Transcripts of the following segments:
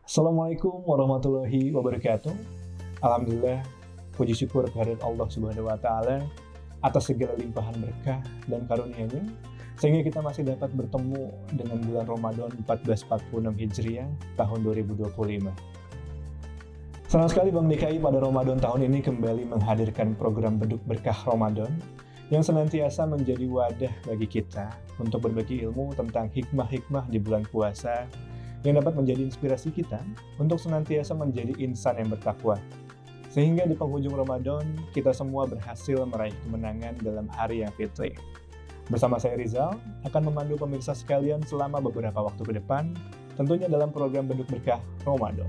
Assalamualaikum warahmatullahi wabarakatuh. Alhamdulillah, puji syukur kehadirat Allah Subhanahu wa Ta'ala atas segala limpahan berkah dan karunia-Nya, sehingga kita masih dapat bertemu dengan bulan Ramadan 1446 Hijriah tahun 2025. Senang sekali Bang DKI pada Ramadan tahun ini kembali menghadirkan program Beduk Berkah Ramadan yang senantiasa menjadi wadah bagi kita untuk berbagi ilmu tentang hikmah-hikmah di bulan puasa yang dapat menjadi inspirasi kita untuk senantiasa menjadi insan yang bertakwa. Sehingga di penghujung Ramadan, kita semua berhasil meraih kemenangan dalam hari yang fitri. Bersama saya Rizal, akan memandu pemirsa sekalian selama beberapa waktu ke depan, tentunya dalam program Beduk Berkah Ramadan.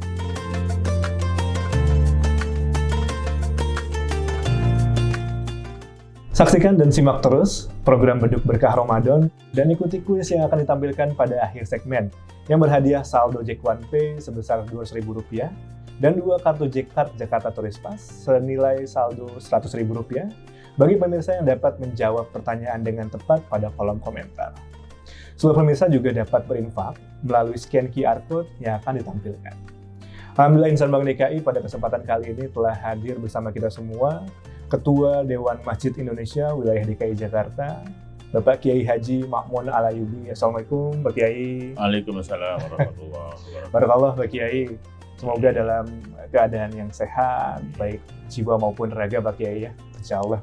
Saksikan dan simak terus program Beduk Berkah Ramadan dan ikuti kuis yang akan ditampilkan pada akhir segmen yang berhadiah saldo Jack One Pay sebesar Rp200.000 dan 2 kartu Jack Card Jakarta Tourist Pass senilai saldo Rp100.000 bagi pemirsa yang dapat menjawab pertanyaan dengan tepat pada kolom komentar. Seluruh pemirsa juga dapat berinfak melalui scan QR Code yang akan ditampilkan. Alhamdulillah Insan Bank DKI pada kesempatan kali ini telah hadir bersama kita semua Ketua Dewan Masjid Indonesia Wilayah DKI Jakarta, Bapak Kiai Haji Ma'mun Al-Ayyubi. Assalamualaikum Pak Kiai. Waalaikumsalam warahmatullahi wabarakatuh. Barakallah Pak Kiai. Semoga dalam keadaan yang sehat, baik jiwa maupun raga Pak Kiai ya, insya Allah.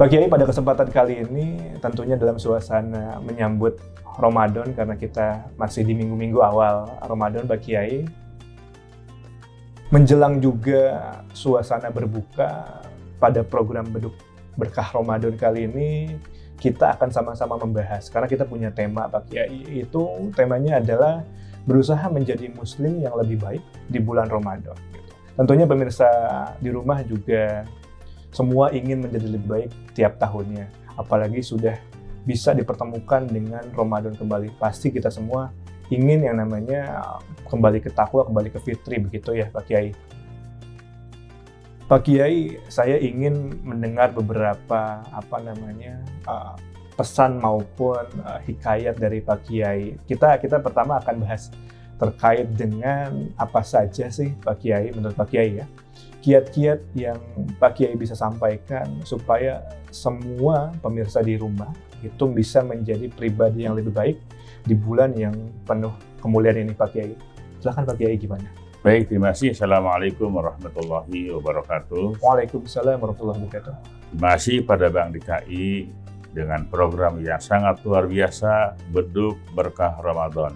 Pak Kiai pada kesempatan kali ini tentunya dalam suasana menyambut Ramadan karena kita masih di minggu-minggu awal Ramadan Pak Kiai. Menjelang juga suasana berbuka pada program Beduk Berkah Ramadan kali ini, kita akan sama-sama membahas karena kita punya tema Pak Kiai, itu temanya adalah berusaha menjadi muslim yang lebih baik di bulan Ramadan. Tentunya pemirsa di rumah juga semua ingin menjadi lebih baik tiap tahunnya, apalagi sudah bisa dipertemukan dengan Ramadan kembali. Pasti kita semua ingin yang namanya kembali ke takwa, kembali ke fitri, begitu ya Pak Kiai. Pak Kiai, saya ingin mendengar beberapa pesan maupun hikayat dari Pak Kiai. Kita pertama akan bahas terkait dengan apa saja sih Pak Kiai, menurut Pak Kiai ya, kiat-kiat yang Pak Kiai bisa sampaikan supaya semua pemirsa di rumah itu bisa menjadi pribadi yang lebih baik di bulan yang penuh kemuliaan ini Pak Kiai. Silakan Pak Kiai, gimana? Baik, terima kasih. Assalamualaikum warahmatullahi wabarakatuh. Waalaikumsalam warahmatullahi wabarakatuh. Terima kasih pada Bank DKI dengan program yang sangat luar biasa, Beduk Berkah Ramadan.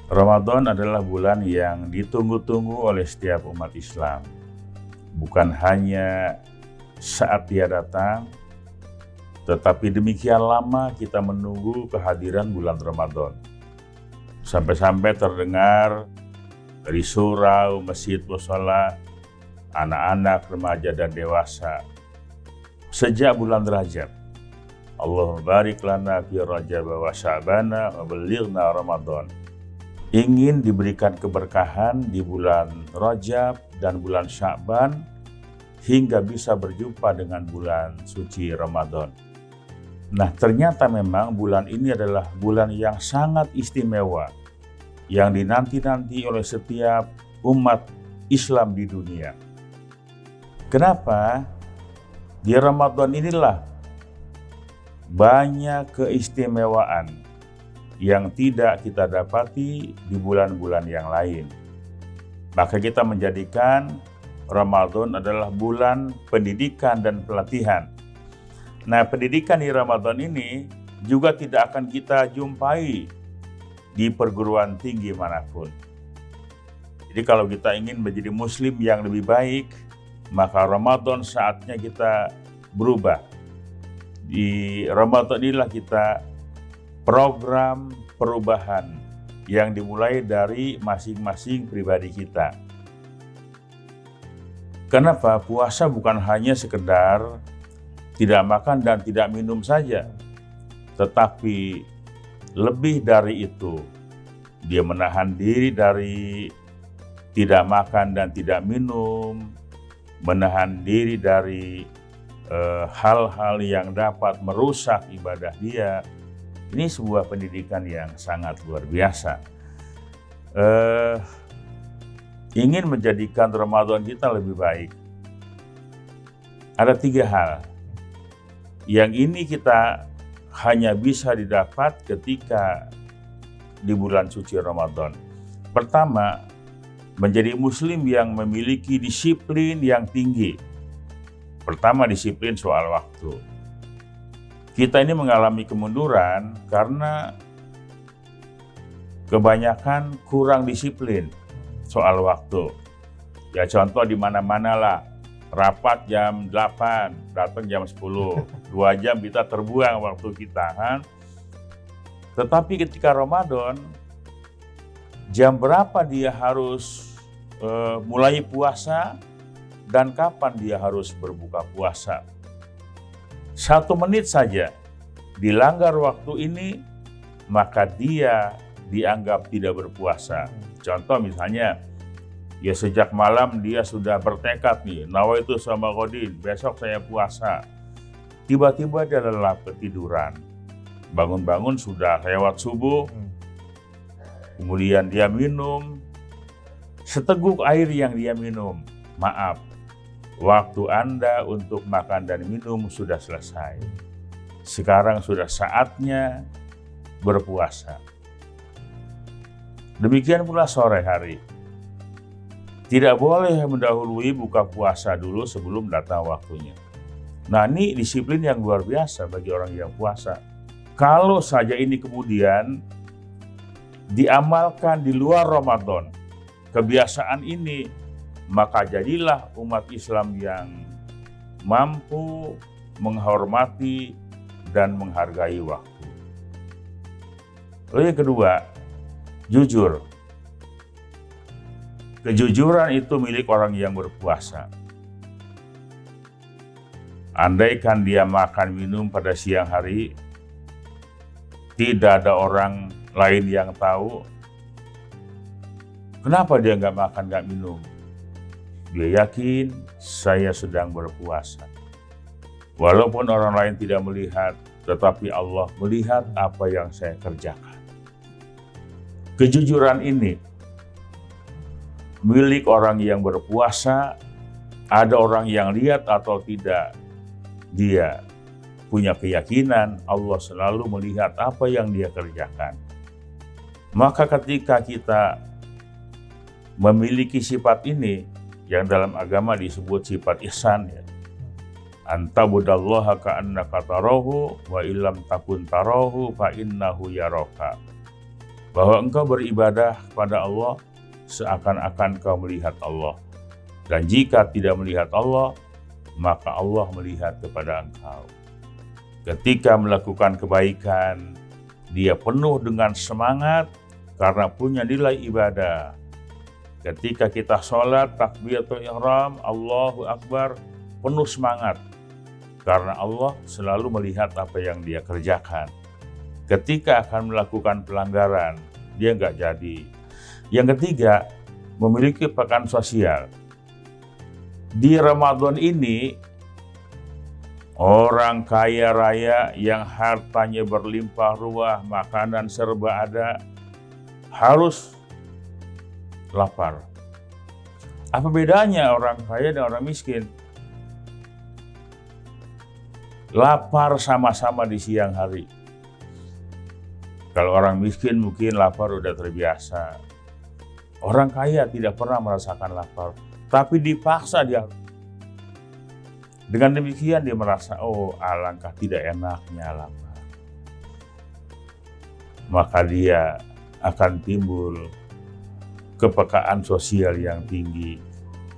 Ramadan adalah bulan yang ditunggu-tunggu oleh setiap umat Islam. Bukan hanya saat dia datang, tetapi demikian lama kita menunggu kehadiran bulan Ramadan. Sampai-sampai terdengar dari surau, masjid, mushola, anak-anak, remaja, dan dewasa. Sejak bulan Rajab, Allahumma barik lana fi Rajab wa Sya'bana wa balighna Ramadan. Ingin diberikan keberkahan di bulan Rajab dan bulan Sya'ban hingga bisa berjumpa dengan bulan suci Ramadan. Nah, ternyata memang bulan ini adalah bulan yang sangat istimewa, yang dinanti-nanti oleh setiap umat Islam di dunia. Kenapa? Di Ramadan inilah banyak keistimewaan yang tidak kita dapati di bulan-bulan yang lain. Maka kita menjadikan Ramadan adalah bulan pendidikan dan pelatihan. Nah, pendidikan di Ramadan ini juga tidak akan kita jumpai di perguruan tinggi manapun. Jadi kalau kita ingin menjadi muslim yang lebih baik, maka Ramadan saatnya kita berubah. Di Ramadan inilah kita program perubahan yang dimulai dari masing-masing pribadi kita. Kenapa? Puasa bukan hanya sekedar tidak makan dan tidak minum saja, tetapi lebih dari itu. Dia menahan diri dari tidak makan dan tidak minum, menahan diri dari hal-hal yang dapat merusak ibadah dia. Ini sebuah pendidikan yang sangat luar biasa. ingin menjadikan Ramadan kita lebih baik, ada 3 hal. Yang ini kita hanya bisa didapat ketika di bulan suci Ramadan. Pertama, menjadi muslim yang memiliki disiplin yang tinggi. Pertama, disiplin soal waktu. Kita ini mengalami kemunduran karena kebanyakan kurang disiplin soal waktu. Ya contoh di mana-mana lah, rapat jam 8, datang jam 10, 2 jam kita terbuang waktu kita kan. Tetapi ketika Ramadan, jam berapa dia harus mulai puasa dan kapan dia harus berbuka puasa. 1 menit saja dilanggar waktu ini, maka dia dianggap tidak berpuasa. Contoh misalnya, ya sejak malam dia sudah bertekad nih, nawaitu sama Qadin, besok saya puasa. Tiba-tiba dia lelap ketiduran. Bangun-bangun sudah lewat subuh, kemudian dia minum seteguk air yang dia minum. Maaf, waktu Anda untuk makan dan minum sudah selesai. Sekarang sudah saatnya berpuasa. Demikian pula sore hari. Tidak boleh mendahului buka puasa dulu sebelum datang waktunya. Nah, ini disiplin yang luar biasa bagi orang yang puasa. Kalau saja ini kemudian diamalkan di luar Ramadan, kebiasaan ini, maka jadilah umat Islam yang mampu menghormati dan menghargai waktu. Lalu yang kedua, jujur. Kejujuran itu milik orang yang berpuasa. Andaikan dia makan minum pada siang hari, tidak ada orang lain yang tahu, kenapa dia nggak makan, nggak minum? Dia yakin saya sedang berpuasa. Walaupun orang lain tidak melihat, tetapi Allah melihat apa yang saya kerjakan. Kejujuran ini milik orang yang berpuasa. Ada orang yang lihat atau tidak, dia punya keyakinan Allah selalu melihat apa yang dia kerjakan. Maka ketika kita memiliki sifat ini, yang dalam agama disebut sifat ihsan, ya, antabudallaha ka'annaka tarahu wa illam takun tarahu fa innahu yaraka. Bahwa engkau beribadah kepada Allah seakan-akan kau melihat Allah. Dan jika tidak melihat Allah, maka Allah melihat kepada engkau. Ketika melakukan kebaikan, dia penuh dengan semangat karena punya nilai ibadah. Ketika kita sholat, takbiratul ihram, Allahu Akbar, penuh semangat. Karena Allah selalu melihat apa yang dia kerjakan. Ketika akan melakukan pelanggaran, dia nggak jadi. Yang ketiga, memiliki pekan sosial. Di Ramadan ini, orang kaya raya yang hartanya berlimpah ruah, makanan serba ada, harus lapar. Apa bedanya orang kaya dan orang miskin? Lapar sama-sama di siang hari. Kalau orang miskin mungkin lapar udah terbiasa. Orang kaya tidak pernah merasakan lapar, tapi dipaksa dia. Dengan demikian dia merasa, oh alangkah tidak enaknya lapar. Maka dia akan timbul kepekaan sosial yang tinggi,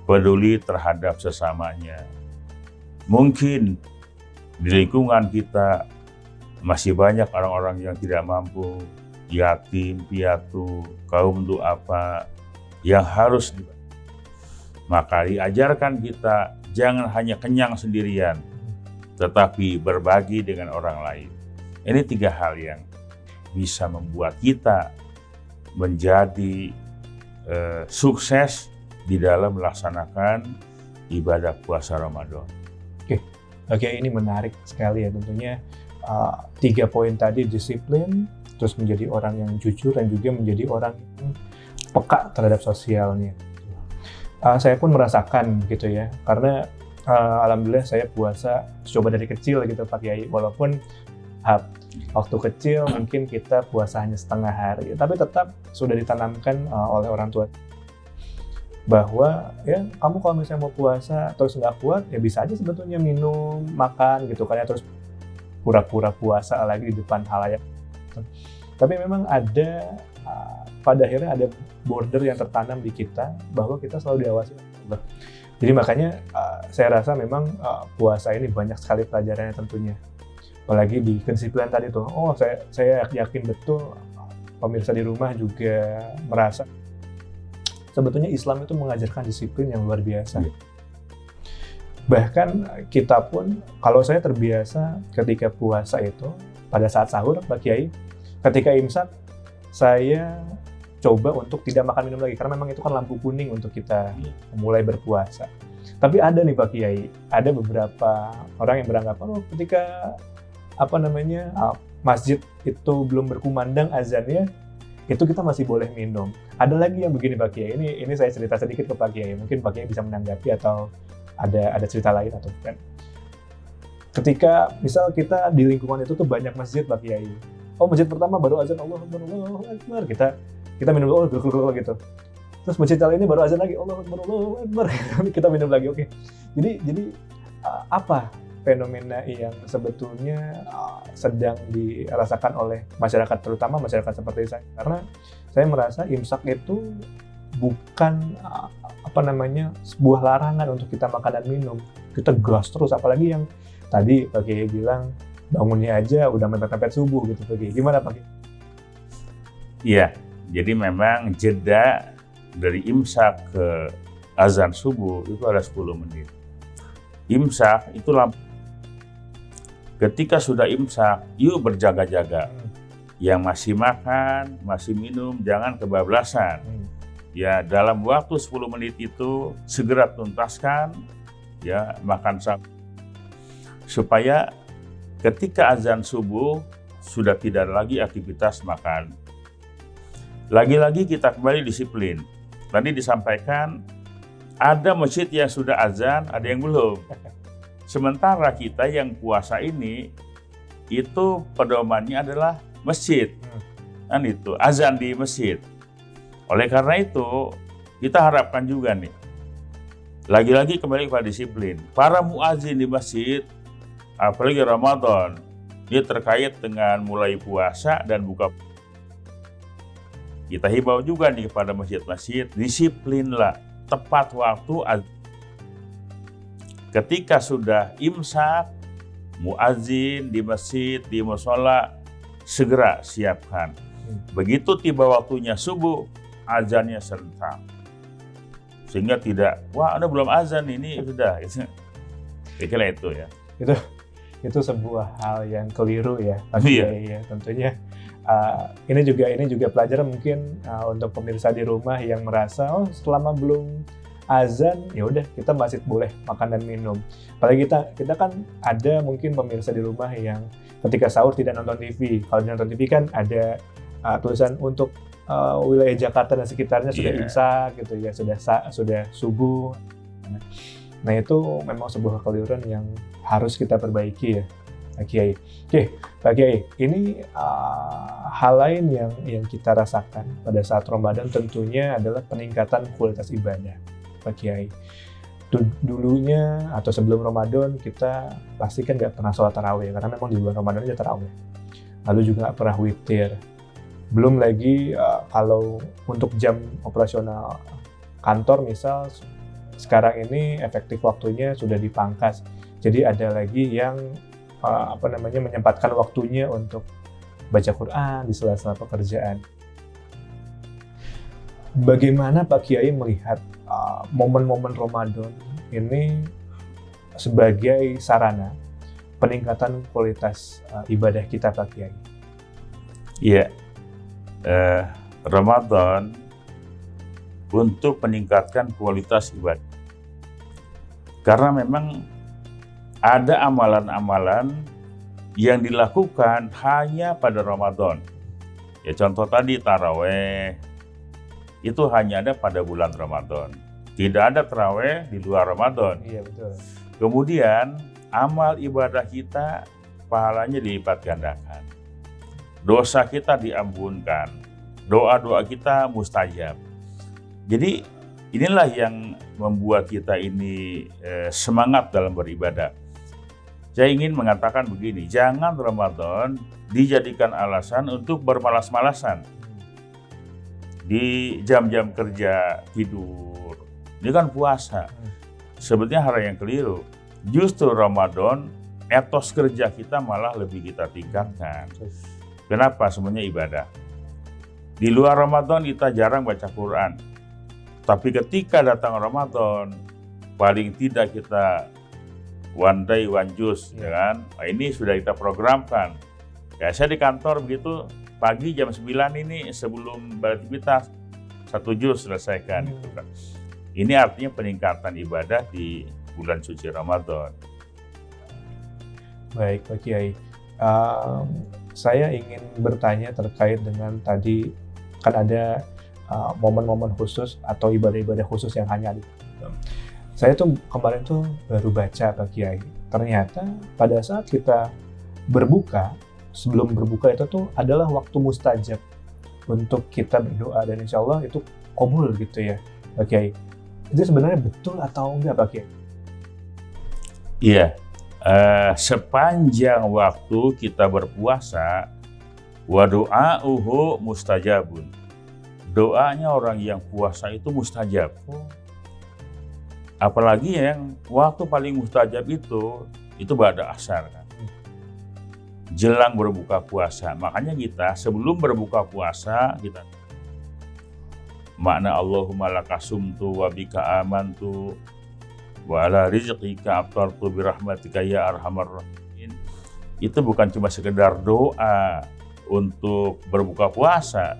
peduli terhadap sesamanya. Mungkin di lingkungan kita masih banyak orang-orang yang tidak mampu, yatim, piatu, kaum du'afa yang harus dibantu. Maka diajarkan kita jangan hanya kenyang sendirian, tetapi berbagi dengan orang lain. Ini 3 hal yang bisa membuat kita menjadi sukses di dalam melaksanakan ibadah puasa Ramadan. Oke, ini menarik sekali ya tentunya. 3 poin tadi, disiplin, terus menjadi orang yang jujur, dan juga menjadi orang yang peka terhadap sosialnya. Saya pun merasakan gitu ya, karena alhamdulillah saya puasa coba dari kecil gitu Pak Kiai, walaupun waktu kecil mungkin kita puasa hanya setengah hari, tapi tetap sudah ditanamkan oleh orang tua bahwa ya kamu kalau misalnya mau puasa terus nggak kuat ya bisa aja sebetulnya minum, makan gitu kan ya, terus pura-pura puasa lagi di depan halayak. Tapi memang ada pada akhirnya ada border yang tertanam di kita bahwa kita selalu diawasi. Jadi makanya saya rasa memang puasa ini banyak sekali pelajarannya tentunya. Apalagi di kedisiplinan tadi tuh. Oh, saya yakin betul pemirsa di rumah juga merasa sebetulnya Islam itu mengajarkan disiplin yang luar biasa. Bahkan kita pun, kalau saya terbiasa ketika puasa itu, pada saat sahur, Pak Kiai, ketika imsak, saya coba untuk tidak makan minum lagi, karena memang itu kan lampu kuning untuk kita mulai berpuasa. Tapi ada nih Pak Kiai, ada beberapa orang yang beranggapan, ketika masjid itu belum berkumandang azannya, itu kita masih boleh minum. Ada lagi yang begini Pak Kiai, ini saya cerita sedikit ke Pak Kiai, mungkin Pak Kiai bisa menanggapi atau ada cerita lain atau bukan. Ketika misal kita di lingkungan itu tuh banyak masjid Pak Kiai, masjid pertama baru azan Allahu Akbar, kita minum gitu. Terus masjid kali ini baru azan lagi Allahu Akbar, kita minum lagi. Oke. Jadi apa fenomena yang sebetulnya sedang dirasakan oleh masyarakat, terutama masyarakat seperti saya, karena saya merasa imsak itu bukan sebuah larangan untuk kita makan dan minum, kita gas terus, apalagi yang tadi Pak Kiai bilang bangunnya aja udah mepet-mepet subuh gitu Pak Kiai. Gimana Pak Kiai? Iya, jadi memang jeda dari imsak ke azan subuh itu ada 10 menit. Imsak itu ketika sudah imsak, yuk berjaga-jaga. Yang masih makan, masih minum, jangan kebablasan. Ya, dalam waktu 10 menit itu segera tuntaskan ya makan supaya ketika azan subuh sudah tidak lagi aktivitas makan. Lagi-lagi kita kembali disiplin. Tadi disampaikan ada masjid yang sudah azan, ada yang belum. Sementara kita yang puasa ini itu pedomannya adalah masjid. Kan itu, azan di masjid. Oleh karena itu, kita harapkan juga nih, lagi-lagi kembali kepada disiplin. Para muazin di masjid, apalagi Ramadan, dia terkait dengan mulai puasa dan buka. Kita himbau juga nih kepada masjid-masjid, disiplinlah tepat waktu. Ketika sudah imsak, muazin di masjid, di mushola, segera siapkan. Begitu tiba waktunya subuh, azannya serentak. Sehingga tidak, wah Anda belum azan ini sudah. Kira-kira itu ya. Itu sebuah hal yang keliru ya, Pak Kiai ya. Tentunya ini juga pelajaran mungkin untuk pemirsa di rumah yang merasa selama belum azan ya udah kita masih boleh makan dan minum. Apalagi kita kan ada mungkin pemirsa di rumah yang ketika sahur tidak nonton TV. Kalau nonton TV kan ada tulisan untuk wilayah Jakarta dan sekitarnya sudah imsak gitu ya, sudah subuh. Nah itu memang sebuah kekeliruan yang harus kita perbaiki ya, Pak Kiai. Oke, Pak Kiai, ini hal lain yang kita rasakan pada saat Ramadan tentunya adalah peningkatan kualitas ibadah, Pak Kiai. Dulunya atau sebelum Ramadan kita pasti kan nggak pernah sholat tarawih karena memang di bulan Ramadan aja tarawih. Lalu juga nggak pernah witir. Belum lagi kalau untuk jam operasional kantor misal sekarang ini efektif waktunya sudah dipangkas. Jadi ada lagi yang menyempatkan waktunya untuk baca Quran di sela-sela pekerjaan. Bagaimana Pak Kiai melihat momen-momen Ramadan ini sebagai sarana peningkatan kualitas ibadah kita, Pak Kiai? Iya, Ramadan untuk meningkatkan kualitas ibadah. Karena memang ada amalan-amalan yang dilakukan hanya pada Ramadan. Ya contoh tadi taraweh, itu hanya ada pada bulan Ramadan. Tidak ada tarawih di luar Ramadan. Iya, betul. Kemudian amal ibadah kita pahalanya dilipat gandakan. Dosa kita diampunkan. Doa-doa kita mustajab. Jadi inilah yang membuat kita ini semangat dalam beribadah. Saya ingin mengatakan begini, jangan Ramadan dijadikan alasan untuk bermalas-malasan. Di jam-jam kerja, tidur. Ini kan puasa. Sebetulnya hal yang keliru. Justru Ramadan, etos kerja kita malah lebih kita tingkatkan. Kenapa? Semuanya ibadah. Di luar Ramadan kita jarang baca Quran. Tapi ketika datang Ramadan, paling tidak kita one day, one juice, ya kan? Nah, ini sudah kita programkan. Ya, saya di kantor begitu, pagi jam 9 ini sebelum beraktivitas, 1 juz selesaikan. Gitu kan. Ini artinya peningkatan ibadah di bulan suci Ramadan. Baik, Pak Kiai. Saya ingin bertanya terkait dengan tadi, kan ada momen-momen khusus atau ibadah-ibadah khusus yang hanya ada. Saya tuh kemarin tuh baru baca, Pak Kiai. Ternyata pada saat kita berbuka, sebelum berbuka itu tuh adalah waktu mustajab untuk kita berdoa, dan insya Allah itu qabul gitu ya, Pak Kiai. Itu sebenarnya betul atau enggak, Pak Kiai? Iya, sepanjang waktu kita berpuasa, wa du'a'uhu mustajabun. Doanya orang yang puasa itu mustajab. Apalagi yang waktu paling mustajab itu ba'da asar kan. Jelang berbuka puasa. Makanya kita sebelum berbuka puasa kita makna Allahumma lakasumtu wa bika amantu wa ala rizqika aftartu birahmatika ya arhamar rahimin. Itu bukan cuma sekedar doa untuk berbuka puasa,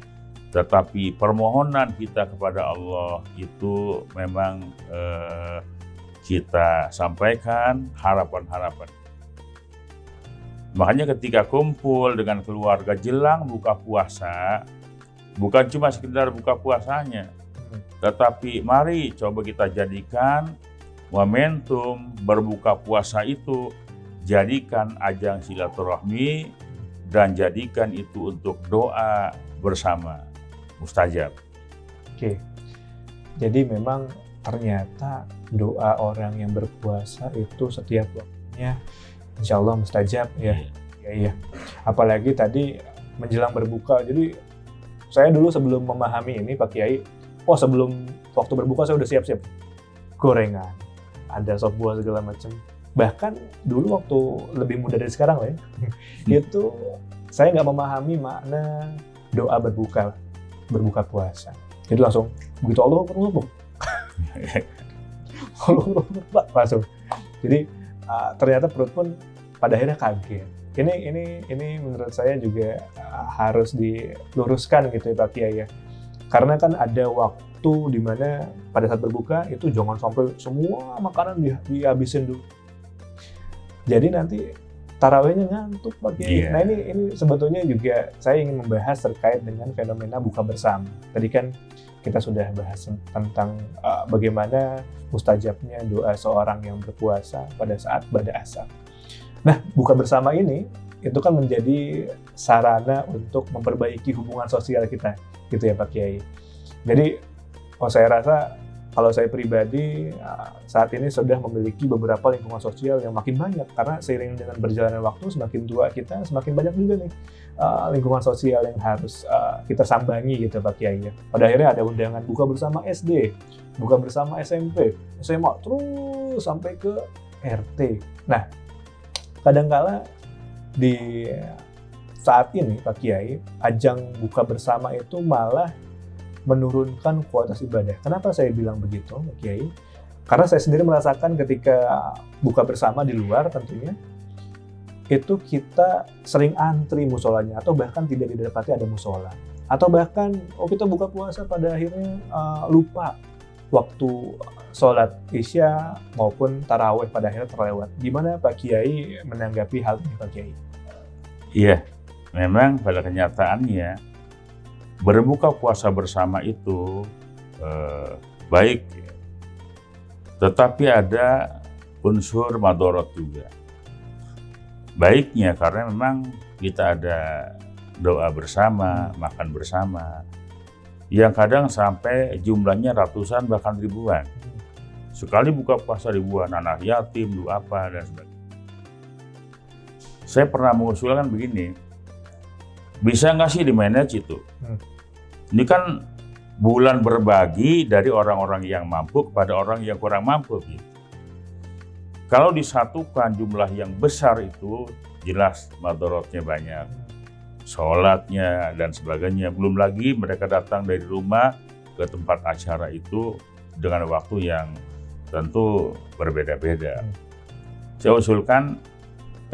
tetapi permohonan kita kepada Allah itu memang kita sampaikan harapan-harapan. Makanya ketika kumpul dengan keluarga jelang buka puasa, bukan cuma sekedar buka puasanya, tetapi mari coba kita jadikan momentum berbuka puasa itu, jadikan ajang silaturahmi dan jadikan itu untuk doa bersama, mustajab. Oke, jadi memang ternyata doa orang yang berpuasa itu setiap waktunya insya Allah mustajab ya. Iya. Apalagi tadi menjelang berbuka, jadi saya dulu sebelum memahami ini Pak Kiai, sebelum waktu berbuka saya udah siap-siap gorengan, ada sop buah segala macam. Bahkan dulu waktu lebih muda dari sekarang lah ya, itu saya nggak memahami makna doa berbuka puasa. Jadi langsung begitu Allah langsung. Jadi ternyata perut pun pada akhirnya kaget. Ini menurut saya juga harus diluruskan gitu ya Pak Kiai ya. Karena kan ada waktu di mana pada saat berbuka itu jangan sampai semua makanan dihabisin dulu. Jadi nanti tarawihnya ngantuk Pak Kiai. Yeah. Nah ini sebetulnya juga saya ingin membahas terkait dengan fenomena buka bersama. Tadi kan kita sudah bahas tentang bagaimana mustajabnya doa seorang yang berpuasa pada saat ba'da asar. Nah, buka bersama ini itu kan menjadi sarana untuk memperbaiki hubungan sosial kita, gitu ya Pak Kiai. Jadi, saya rasa kalau saya pribadi saat ini sudah memiliki beberapa lingkungan sosial yang makin banyak, karena seiring dengan berjalannya waktu semakin tua kita semakin banyak juga nih lingkungan sosial yang harus kita sambangi gitu Pak Kiai ya. Pada akhirnya ada undangan buka bersama SD, buka bersama SMP, SMA, terus sampai ke RT. Nah, kadangkala di saat ini Pak Kiai, ajang buka bersama itu malah menurunkan kualitas ibadah. Kenapa saya bilang begitu Pak Kiai? Karena saya sendiri merasakan ketika buka bersama di luar tentunya, itu kita sering antri musolanya, atau bahkan tidak didapati ada musola. Atau bahkan kita buka puasa pada akhirnya lupa waktu sholat isya maupun tarawih pada akhirnya terlewat. Gimana Pak Kiai menanggapi hal ini Pak Kiai? Iya, memang pada kenyataannya berbuka puasa bersama itu baik, tetapi ada unsur madorot juga. Baiknya karena memang kita ada doa bersama, makan bersama, yang kadang sampai jumlahnya ratusan bahkan ribuan. Sekali buka puasa ribuan, anak yatim, doa apa, dan sebagainya. Saya pernah mengusulkan begini, bisa nggak sih di-manage itu? Ini kan bulan berbagi dari orang-orang yang mampu kepada orang yang kurang mampu. Gitu. Kalau disatukan jumlah yang besar itu, jelas madorotnya banyak. Sholatnya dan sebagainya. Belum lagi mereka datang dari rumah ke tempat acara itu dengan waktu yang tentu berbeda-beda. Saya usulkan,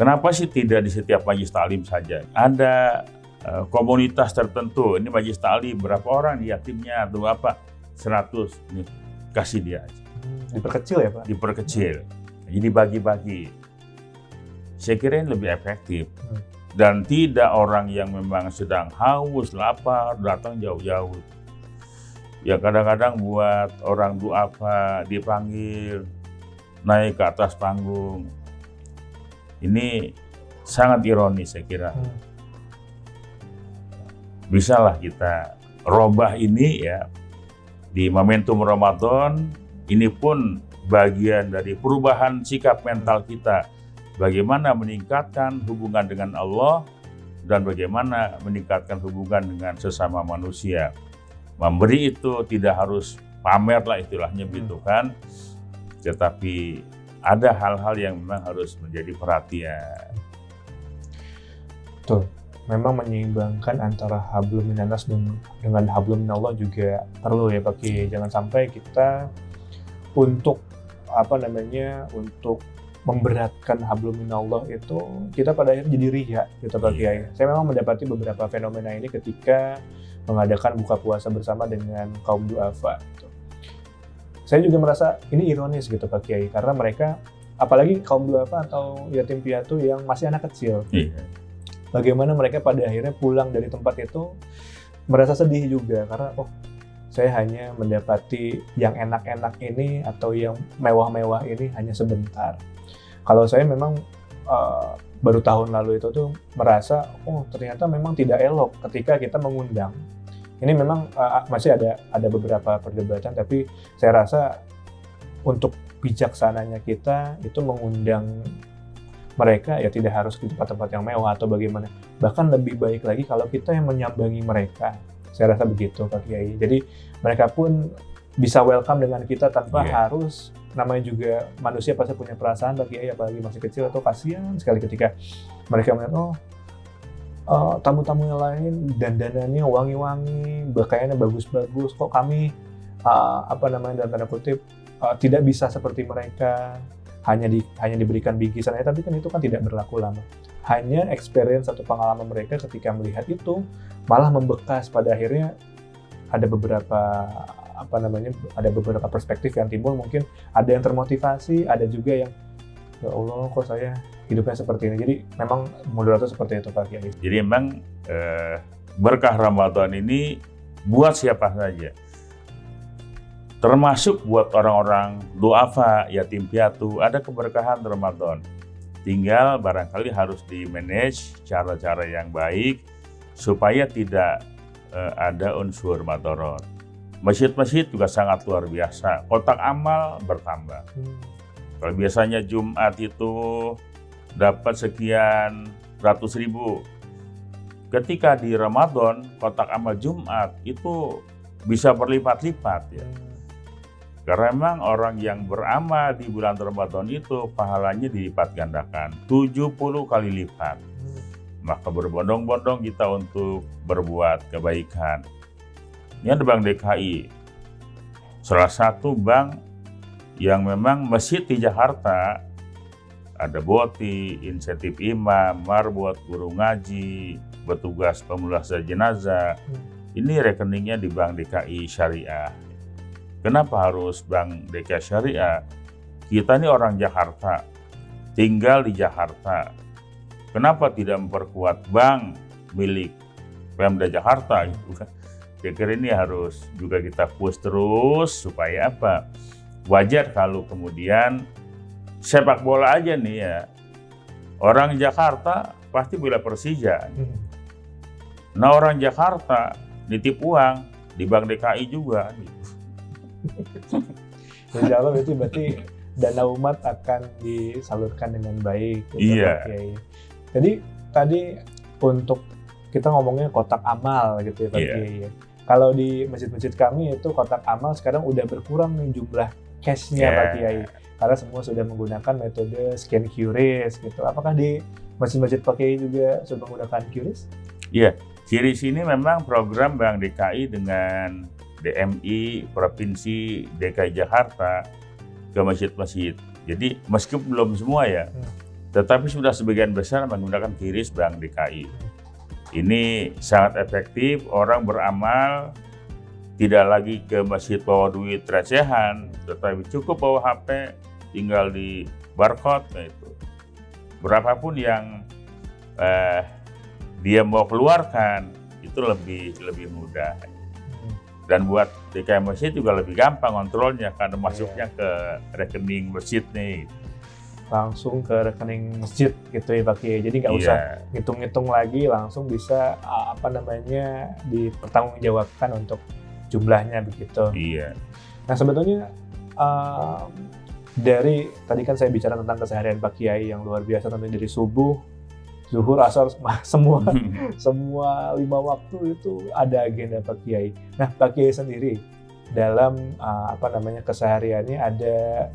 kenapa sih tidak di setiap majelis taklim saja? Ada komunitas tertentu, ini majelis taklim, berapa orang di yatimnya atau apa? 100, nih, kasih dia aja. Diperkecil ya Pak? Diperkecil. Jadi bagi-bagi. Saya kira ini lebih efektif. Dan tidak orang yang memang sedang haus, lapar, datang jauh-jauh. Ya kadang-kadang buat orang duafa dipanggil, naik ke atas panggung. Ini sangat ironis saya kira. Bisalah kita robah ini ya di momentum Ramadan, ini pun bagian dari perubahan sikap mental kita. Bagaimana meningkatkan hubungan dengan Allah dan bagaimana meningkatkan hubungan dengan sesama manusia. Memberi itu tidak harus pamer lah istilahnya begitu kan. Tetapi ada hal-hal yang memang harus menjadi perhatian. Betul. Memang menyeimbangkan antara hablum minannas dengan hablum minallah juga perlu ya Pak Kiai. Jangan sampai kita untuk untuk memberatkan hablum minallah itu kita pada akhirnya jadi riya gitu Pak Kiai. Saya memang mendapati beberapa fenomena ini ketika mengadakan buka puasa bersama dengan kaum duafa gitu. Saya juga merasa ini ironis gitu Pak Kiai, karena mereka apalagi kaum duafa atau yatim piatu yang masih anak kecil. Bagaimana mereka pada akhirnya pulang dari tempat itu merasa sedih juga karena saya hanya mendapati yang enak-enak ini atau yang mewah-mewah ini hanya sebentar. Kalau saya memang baru tahun lalu itu tuh merasa ternyata memang tidak elok ketika kita mengundang. Ini memang masih ada beberapa perdebatan, tapi saya rasa untuk bijaksananya kita itu mengundang mereka ya tidak harus di tempat-tempat yang mewah atau bagaimana. Bahkan lebih baik lagi kalau kita yang menyambangi mereka. Saya rasa begitu Pak Kiai. Jadi mereka pun bisa welcome dengan kita tanpa harus, namanya juga manusia pasti punya perasaan Pak Kiai, apalagi masih kecil atau kasihan sekali ketika mereka melihat tamu-tamu yang lain dandanannya wangi-wangi, pakaiannya bagus-bagus, kok kami dalam tanda kutip tidak bisa seperti mereka. Hanya diberikan bingkisan tapi kan itu kan tidak berlaku lama. Hanya experience atau pengalaman mereka ketika melihat itu malah membekas. Pada akhirnya ada beberapa perspektif yang timbul, mungkin ada yang termotivasi, ada juga yang ya Allah kok saya hidupnya seperti ini. Jadi memang moderator seperti itu Pak Kiai. Jadi memang berkah Ramadan ini buat siapa saja. Termasuk buat orang-orang duafa, yatim piatu, ada keberkahan Ramadan. Tinggal barangkali harus di-manage cara-cara yang baik supaya tidak ada unsur madorot. Masjid-masjid juga sangat luar biasa, kotak amal bertambah. Kalau biasanya Jumat itu dapat sekian ratus ribu, ketika di Ramadan kotak amal Jumat itu bisa berlipat-lipat ya. Karena memang orang yang beramal di bulan Ramadan itu pahalanya dilipat gandakan 70 kali lipat. Maka berbondong-bondong kita untuk berbuat kebaikan. Ini ada Bank DKI, salah satu bank yang memang masjid di Jakarta ada boti, insentif imam, marbot, guru ngaji, petugas pemulasaran jenazah. Ini rekeningnya di Bank DKI Syariah. Kenapa harus Bank DKI Syariah? Kita ini orang Jakarta, tinggal di Jakarta. Kenapa tidak memperkuat bank milik Pemda Jakarta gitu kan? pikir ini harus juga kita push terus supaya apa? Wajar kalau kemudian sepak bola aja nih ya, orang Jakarta pasti bela Persija. Nah orang Jakarta nitip uang di Bank DKI juga. Insya Allah berarti dana umat akan disalurkan dengan baik. Iya. Jadi tadi untuk kita ngomongnya kotak amal gitu ya Pak Kiai. Iya. Kalau di masjid-masjid kami itu kotak amal sekarang udah berkurang nih jumlah cash-nya Pak Kiai. Karena semua sudah menggunakan metode scan QRIS gitu. Apakah di masjid-masjid Pak Kiai juga sudah menggunakan QRIS? Iya, QRIS ini memang program Bank DKI dengan DMI Provinsi DKI Jakarta ke masjid-masjid. Jadi meskipun belum semua ya, tetapi sudah sebagian besar menggunakan QRIS Bank DKI. Ini sangat efektif, orang beramal tidak lagi ke masjid bawa duit recehan, tetapi cukup bawa HP, tinggal di barcode, nah itu. Berapapun yang dia mau keluarkan, itu lebih mudah. Dan buat DKI masjid juga lebih gampang kontrolnya karena masuknya ke rekening masjid nih. Langsung ke rekening masjid gitu ya Pak Kiai. Jadi nggak usah ngitung-ngitung lagi, langsung bisa dipertanggungjawabkan untuk jumlahnya begitu. Iya. Nah sebetulnya dari tadi kan saya bicara tentang keseharian Pak Kiai yang luar biasa, tentunya dari subuh, zuhur, asar, semua 5 waktu itu ada agenda Pak Kiai. Nah Pak Kiai sendiri dalam kesehariannya ada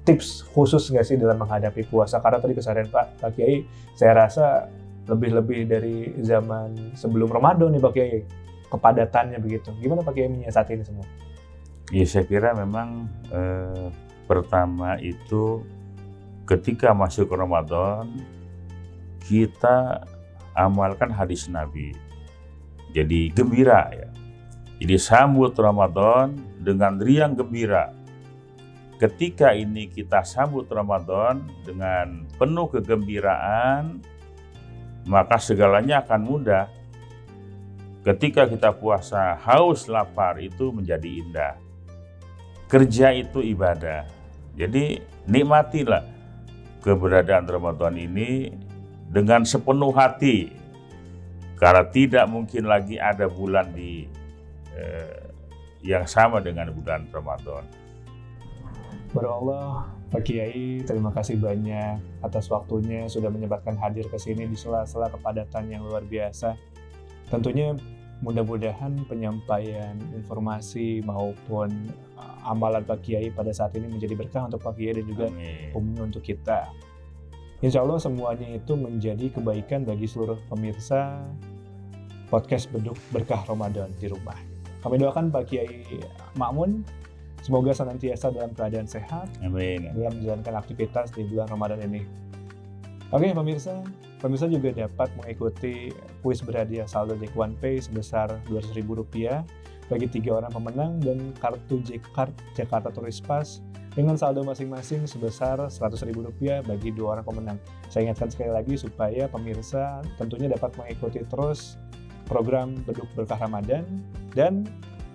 tips khusus nggak sih dalam menghadapi puasa? Karena tadi keseharian Pak Kiai saya rasa lebih dari zaman sebelum Ramadan nih Pak Kiai, kepadatannya begitu. Gimana Pak Kiai menyiasati ini semua? Ya saya kira memang pertama itu ketika masuk Ramadan kita amalkan hadis Nabi. Jadi gembira ya. Jadi sambut Ramadan dengan riang gembira. Ketika ini kita sambut Ramadan dengan penuh kegembiraan, maka segalanya akan mudah. Ketika kita puasa, haus, lapar itu menjadi indah. Kerja itu ibadah. Jadi nikmatilah keberadaan Ramadan ini dengan sepenuh hati. Karena tidak mungkin lagi ada bulan yang sama dengan bulan Ramadan. Berallah, Pak Kiai, terima kasih banyak atas waktunya sudah menyempatkan hadir ke sini di sela-sela kepadatan yang luar biasa. Tentunya mudah-mudahan penyampaian informasi maupun amalan Pak Kiai pada saat ini menjadi berkah untuk Pak Kiai dan juga umumnya untuk kita. Insya Allah semuanya itu menjadi kebaikan bagi seluruh pemirsa podcast Beduk Berkah Ramadan di rumah. Kami doakan Pak Kiai Ma'mun semoga senantiasa dalam keadaan sehat. Amin. Dalam menjalankan aktivitas di bulan Ramadan ini. Oke pemirsa juga dapat mengikuti kuis berhadiah saldo Jack One Pay sebesar Rp200.000 bagi 3 orang pemenang dan kartu J-Card Jakarta Tourist Pass dengan saldo masing-masing sebesar Rp100.000 bagi 2 orang pemenang. Saya ingatkan sekali lagi supaya pemirsa tentunya dapat mengikuti terus program Beduk Berkah Ramadan dan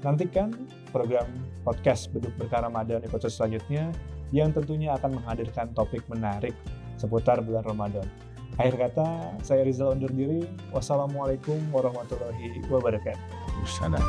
nantikan program podcast Beduk Berkah Ramadan episode selanjutnya yang tentunya akan menghadirkan topik menarik seputar bulan Ramadan. Akhir kata, saya Rizal undur diri. Wassalamualaikum warahmatullahi wabarakatuh. Sana.